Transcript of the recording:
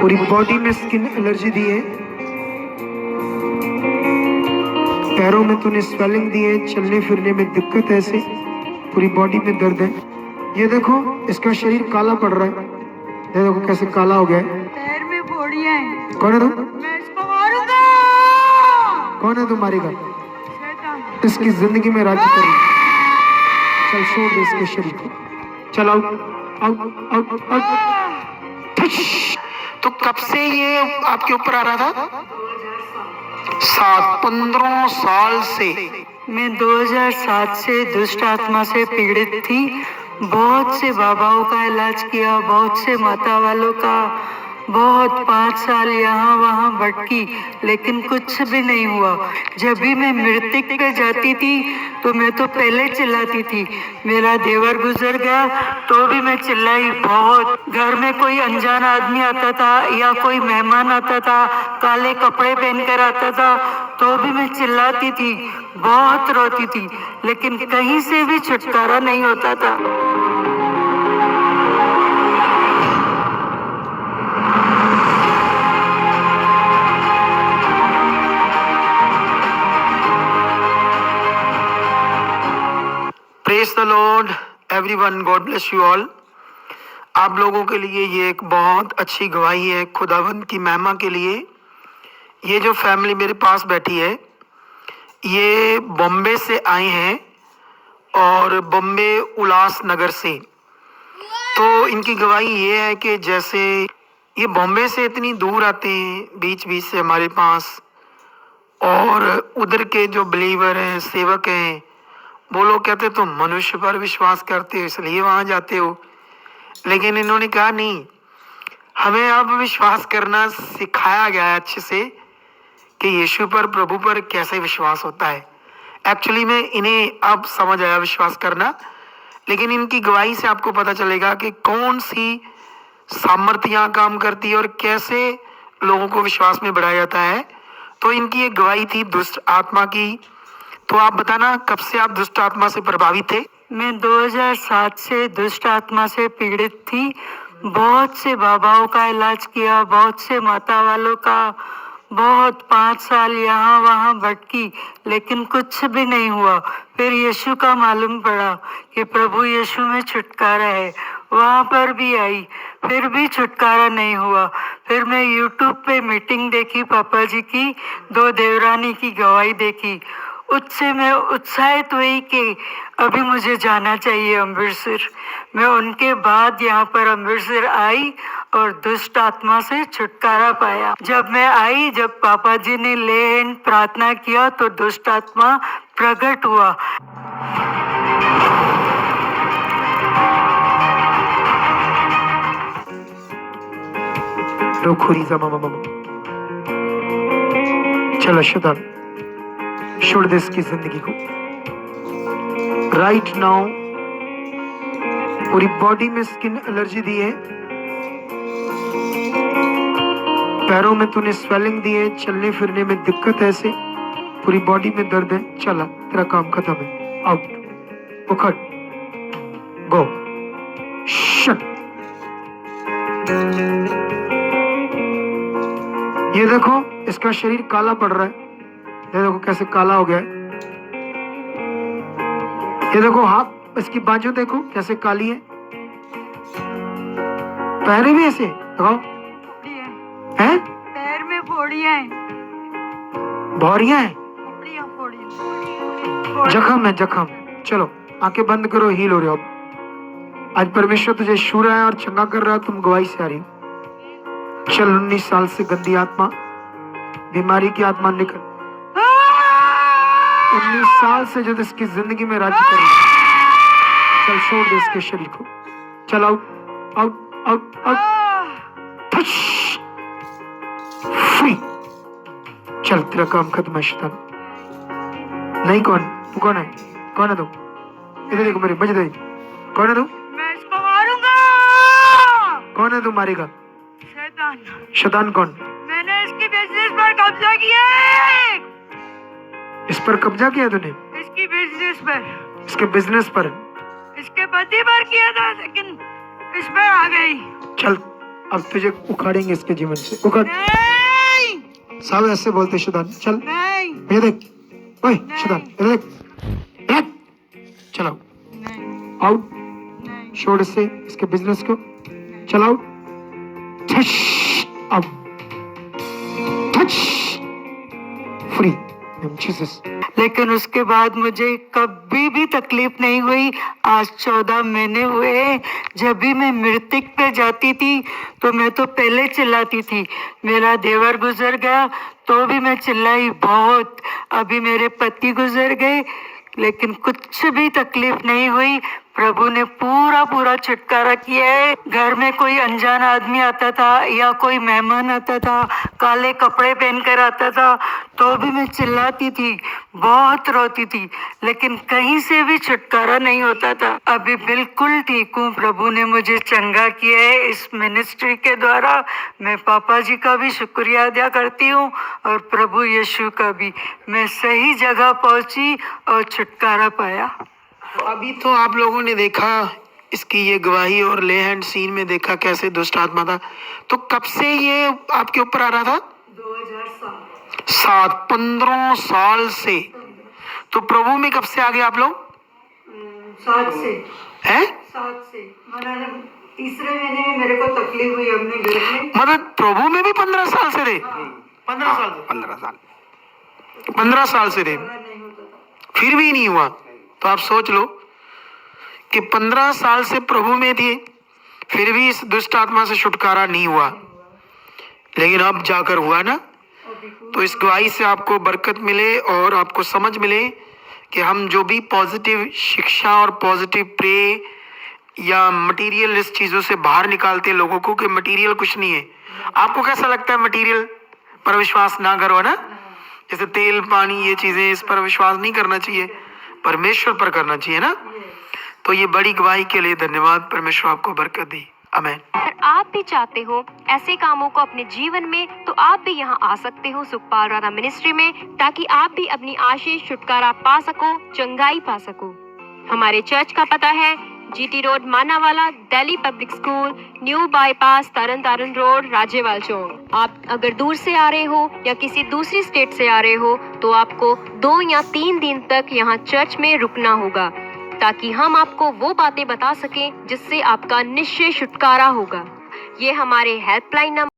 पूरी बॉडी में skin allergy दी है, पैरों में तूने स्वेलिंग दी है, चलने फिरने में दिक्कत है, ऐसे पूरी बॉडी में दर्द है। ये देखो इसका शरीर काला पड़ रहा है, ये देखो कैसे काला हो गया है। पैर में फोड़ियां हैं। कौन है तू? मैं इसको मारूंगा। कौन है तू मारेगा? शैतान। इसकी जिंदगी में राज कर। चल छोड़ दे इसके शरीर को, चल आउट आउट आउट आउट। तो कब से ये आपके ऊपर आ रहा था? 15 साल से। मैं 2007 से दुष्ट आत्मा से पीड़ित थी। बहुत से बाबाओं का इलाज किया, बहुत से माता वालों का, बहुत 5 साल यहाँ वहाँ भटकी, लेकिन कुछ भी नहीं हुआ। जब भी मैं मृतक पे जाती थी तो मैं तो पहले चिल्लाती थी। मेरा देवर गुजर गया तो भी मैं चिल्लाई बहुत। घर में कोई अनजान आदमी आता था या कोई मेहमान आता था, काले कपड़े पहनकर आता था, तो भी मैं चिल्लाती थी, बहुत रोती थी, लेकिन कहीं से भी छुटकारा नहीं होता था। Praise the Lord everyone, God bless you all. आप लोगों के लिए ये एक बहुत अच्छी गवाही है खुदावंद की महिमा के लिए। ये जो फैमिली मेरे पास बैठी है, ये बॉम्बे से आए हैं और बॉम्बे उल्लासनगर से। तो इनकी गवाही ये है कि जैसे ये बॉम्बे से इतनी दूर आते हैं बीच बीच से हमारे पास, और उधर के जो बिलीवर हैं, सेवक हैं, वो लोग कहते तुम मनुष्य पर विश्वास करते हो इसलिए वहाँ जाते हो। लेकिन इन्होंने कहा नहीं, हमें अब विश्वास करना सिखाया गया है अच्छे से कि यीशु पर, प्रभु पर कैसे विश्वास होता है। एक्चुअली में इन्हें अब समझ आया विश्वास करना। लेकिन इनकी गवाही से आपको पता चलेगा कि कौन सी सामर्थ्य यहाँ काम करती है और कैसे लोगों को विश्वास में बढ़ाया जाता है। तो इनकी एक गवाही थी दुष्ट आत्मा की। तो आप बताना कब से आप दुष्ट आत्मा से प्रभावित थे? मैं 2007 से दुष्ट आत्मा से पीड़ित थी। बहुत से बाबाओं का इलाज किया, बहुत से माता वालों का, बहुत 5 साल यहाँ वहाँ भटकी, लेकिन कुछ भी नहीं हुआ। फिर यीशु का मालूम पड़ा कि प्रभु यीशु में छुटकारा है। वहाँ पर भी आई, फिर भी छुटकारा नहीं हुआ। फिर मैं यूट्यूब पे मीटिंग देखी पापा जी की, 2 देवरानी की गवाही देखी। उससे मैं उत्साहित हुई कि अभी मुझे जाना चाहिए अमृतसर। मैं उनके बाद यहाँ पर अमृतसर आई और दुष्ट आत्मा से छुटकारा पाया। जब मैं आई, जब पापा जी ने ले हैंड प्रार्थना किया तो दुष्ट आत्मा प्रकट हुआ। चलो शैतान छोड़ दे इसकी जिंदगी को राइट नाउ। पूरी बॉडी में स्किन एलर्जी दी है, पैरों में तूने स्वेलिंग दी है, चलने फिरने में दिक्कत है, ऐसे पूरी बॉडी में दर्द है। चला तेरा काम खत्म है, आउट, उखड़, गो, शट। ये देखो इसका शरीर काला पड़ रहा है, ये देखो कैसे काला हो गया है। ये देखो हाथ, इसकी बाजू देखो कैसे काली है, पैर भी ऐसे देखो हैं, पैर में फोड़ियां हैं, भौरियां हैं, फोड़ियां। जख्म है जख्म। चलो आंखें बंद करो, हील हो रहे हो अब। आज परमेश्वर तुझे छू रहा है और चंगा कर रहा है, तुम गवाही से आ रही हो। चल 19 साल से गंदी आत्मा, बीमारी की आत्मा निकल। 19 साल से जो इसकी जिंदगी में राज्य कर रही है, चल छोड़ दे इसके शरीर को, चल out out out out, free. चल तेरा काम खत्म है शैतान। नहीं कौन तू? कौन है? कौन है तू? इधर देखो मेरे बज दे। कौन है तू? मैं इसको मारूंगा। कौन है तू मारेगा? शैतान। शैतान कौन? मैंने इसकी बिजनेस पर कब्जा किया है। इस पर कब्जा किया तूने? इसकी बिजनेस पर, इसके बिजनेस पर, इसके पति पर किया था, लेकिन इस पर आ गई। चल अब तुझे उखाड़ेंगे इसके जीवन से, उखाड़। सब ऐसे बोलते शैतान, चल ये देख, ओए शैतान ये देख, चलो आउट, छोड़ इसके बिजनेस को, चल आउट, अब फ्री। लेकिन उसके बाद मुझे कभी भी तकलीफ नहीं हुई। आज 14 महीने हुए। जब भी मैं मृतक पे जाती थी तो मैं तो पहले चिल्लाती थी। मेरा देवर गुजर गया तो भी मैं चिल्लाई बहुत। अभी मेरे पति गुजर गए लेकिन कुछ भी तकलीफ नहीं हुई। प्रभु ने पूरा छुटकारा किया है। घर में कोई अनजान आदमी आता था या कोई मेहमान आता था, काले कपड़े पहनकर आता था, तो भी मैं चिल्लाती थी, बहुत रोती थी, लेकिन कहीं से भी छुटकारा नहीं होता था। अभी बिल्कुल ठीक हूँ। प्रभु ने मुझे चंगा किया है इस मिनिस्ट्री के द्वारा। मैं पापा जी का भी शुक्रिया अदा करती हूँ और प्रभु यीशु का भी। मैं सही जगह पहुंची और छुटकारा पाया। अभी तो आप लोगों ने देखा इसकी ये गवाही और ले हैंड सीन में देखा कैसे दुष्ट आत्मा था। तो कब से ये आपके ऊपर आ रहा था? 2007, 15 साल से। तो प्रभु में कब से आ गए आप लोग? 7 से हैं? 7 से। मतलब तीसरे महीने में मेरे को तकलीफ हुई अपने घर में। मतलब प्रभु में भी 15 साल से थे? 15 साल, 15 साल से थे, फिर भी नहीं हुआ। तो आप सोच लो कि 15 साल से प्रभु में थे, फिर भी इस दुष्ट आत्मा से छुटकारा नहीं हुआ, लेकिन अब जाकर हुआ ना। तो इस गवाही से आपको बरकत मिले और आपको समझ मिले कि हम जो भी पॉजिटिव शिक्षा और पॉजिटिव प्रे या मटेरियलिस्ट चीज़ों से बाहर निकालते हैं लोगों को कि मटेरियल कुछ नहीं है। आपको कैसा लगता है मटेरियल पर विश्वास ना करो ना, जैसे तेल पानी ये चीज़ें, इस पर विश्वास नहीं करना चाहिए, परमेश्वर पर करना चाहिए ना। तो ये बड़ी गवाही के लिए धन्यवाद। परमेश्वर आपको बरकत दी। आमीन। अगर आप भी चाहते हो ऐसे कामों को अपने जीवन में, तो आप भी यहाँ आ सकते हो सुखपाल राणा मिनिस्ट्री में, ताकि आप भी अपनी आशीष छुटकारा पा सको, चंगाई पा सको। हमारे चर्च का पता है GT road Manawala, Delhi public school, new bypass, Tarn Taran road, Rajewal चौक। आप अगर दूर से आ रहे हो या किसी दूसरी स्टेट से आ रहे हो तो आपको 2 या 3 दिन तक यहाँ चर्च में रुकना होगा, ताकि हम आपको वो बातें बता सकें जिससे आपका निश्चय छुटकारा होगा। ये हमारे हेल्पलाइन नंबर